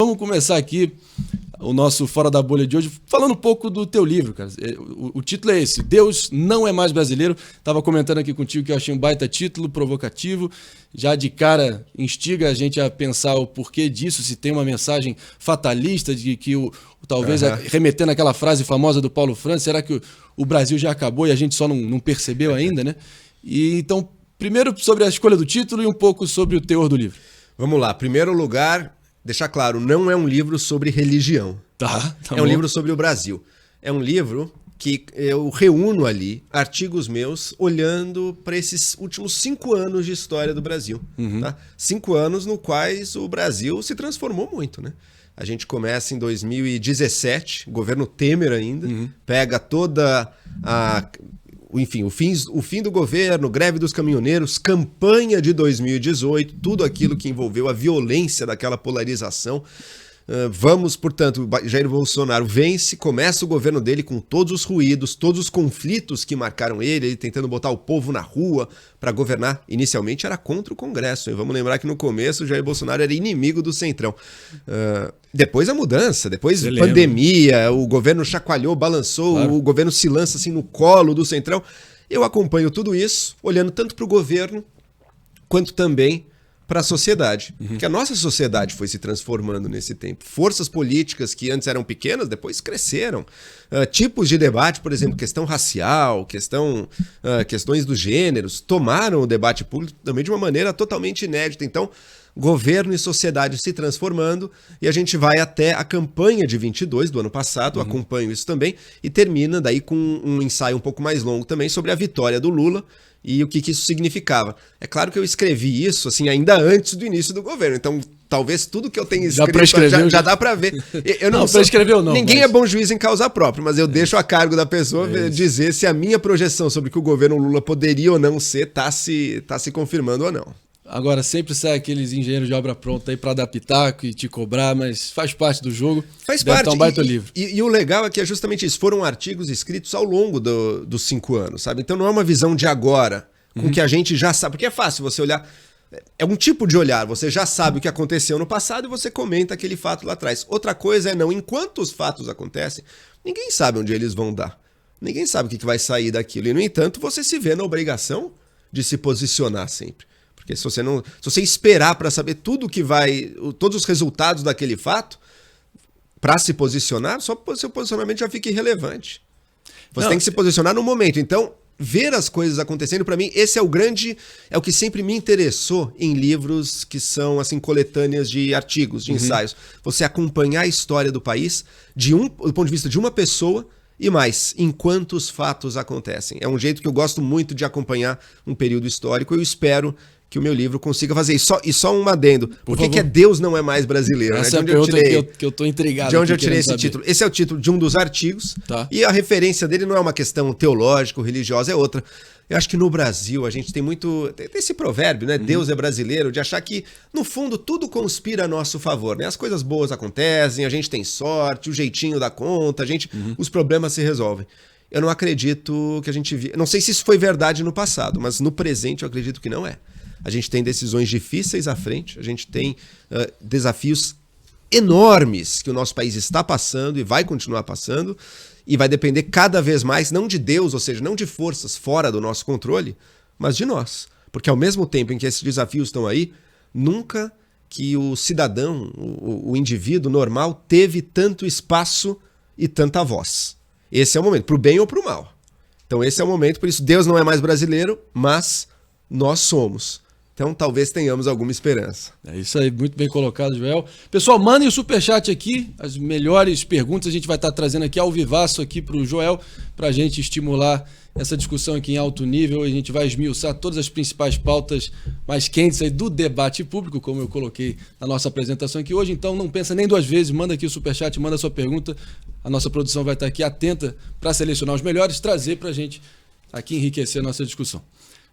vamos começar aqui o nosso Fora da Bolha de hoje, falando um pouco do teu livro, cara. O título é esse, Deus Não É Mais Brasileiro. Tava comentando aqui contigo que eu achei um baita título, provocativo. Já de cara instiga a gente a pensar o porquê disso, se tem uma mensagem fatalista de que talvez remetendo àquela frase famosa do Paulo Francis, será que o Brasil já acabou e a gente só não percebeu ainda, né? E então, primeiro sobre a escolha do título e um pouco sobre o teor do livro. Vamos lá, primeiro lugar, deixar claro, não é um livro sobre religião. Tá é um livro sobre o Brasil. É um livro que eu reúno ali artigos meus olhando para esses últimos 5 anos de história do Brasil. Tá? 5 anos no quais o Brasil se transformou muito, né? A gente começa em 2017, governo Temer ainda, pega toda enfim, o fim do governo, greve dos caminhoneiros, campanha de 2018, tudo aquilo que envolveu a violência daquela polarização. Portanto, Jair Bolsonaro vence, começa o governo dele com todos os ruídos, todos os conflitos que marcaram ele tentando botar o povo na rua para governar. Inicialmente era contra o Congresso, hein? Vamos lembrar que no começo o Jair Bolsonaro era inimigo do Centrão. Depois a mudança, depois pandemia, o governo chacoalhou, balançou, claro. O governo se lança assim no colo do Centrão. Eu acompanho tudo isso, olhando tanto para o governo, quanto também para a sociedade. Porque a nossa sociedade foi se transformando nesse tempo. Forças políticas que antes eram pequenas, depois cresceram. Tipos de debate, por exemplo, questão racial, questões dos gêneros, tomaram o debate público também de uma maneira totalmente inédita. Então, governo e sociedade se transformando, e a gente vai até a campanha de 22 do ano passado, acompanho isso também, e termina daí com um ensaio um pouco mais longo também sobre a vitória do Lula e o que isso significava. É claro que eu escrevi isso assim ainda antes do início do governo, então talvez tudo que eu tenha escrito já dá para ver. Eu não prescreveu não. Ninguém é bom juiz em causa própria, mas eu deixo a cargo da pessoa dizer se a minha projeção sobre o que o governo Lula poderia ou não ser tá se confirmando ou não. Agora, sempre sai aqueles engenheiros de obra pronta aí para dar pitaco e te cobrar, mas faz parte do jogo. Faz parte. Um baita livro. E o legal é que é justamente isso. Foram artigos escritos ao longo dos 5 anos, sabe? Então não é uma visão de agora, com que a gente já sabe. Porque é fácil você olhar. É um tipo de olhar. Você já sabe o que aconteceu no passado e você comenta aquele fato lá atrás. Outra coisa é não. Enquanto os fatos acontecem, ninguém sabe onde eles vão dar. Ninguém sabe o que vai sair daquilo. E, no entanto, você se vê na obrigação de se posicionar sempre. Porque se você esperar para saber todos os resultados daquele fato, para se posicionar, só o seu posicionamento já fica irrelevante. Você tem que se posicionar no momento. Então, ver as coisas acontecendo, para mim, esse é o que sempre me interessou em livros que são assim coletâneas de artigos, de ensaios. Você acompanhar a história do país do ponto de vista de uma pessoa e mais, enquanto os fatos acontecem. É um jeito que eu gosto muito de acompanhar um período histórico. Eu espero que o meu livro consiga fazer isso. E só um adendo. Por que Deus Não É Mais Brasileiro? Essa é a pergunta que eu tô intrigado. De onde eu tirei esse título? Esse é o título de um dos artigos. Tá. E a referência dele não é uma questão teológica ou religiosa, é outra. Eu acho que no Brasil a gente tem muito... Tem esse provérbio, né? Deus é brasileiro, de achar que, no fundo, tudo conspira a nosso favor, né? As coisas boas acontecem, a gente tem sorte, o jeitinho dá conta, os problemas se resolvem. Eu não acredito que a gente... Não sei se isso foi verdade no passado, mas no presente eu acredito que não é. A gente tem decisões difíceis à frente, a gente tem desafios enormes que o nosso país está passando e vai continuar passando, e vai depender cada vez mais, não de Deus, ou seja, não de forças fora do nosso controle, mas de nós. Porque ao mesmo tempo em que esses desafios estão aí, nunca que o cidadão, o indivíduo normal, teve tanto espaço e tanta voz. Esse é o momento, para o bem ou para o mal. Então esse é o momento, por isso Deus não é mais brasileiro, mas nós somos. Então, talvez tenhamos alguma esperança. É isso aí, muito bem colocado, Joel. Pessoal, mandem o superchat aqui, as melhores perguntas a gente vai estar trazendo aqui ao vivaço aqui para o Joel, para a gente estimular essa discussão aqui em alto nível. A gente vai esmiuçar todas as principais pautas mais quentes aí do debate público, como eu coloquei na nossa apresentação aqui hoje. Então, não pensa nem 2 vezes, manda aqui o superchat, manda a sua pergunta. A nossa produção vai estar aqui atenta para selecionar os melhores, trazer para a gente aqui enriquecer a nossa discussão.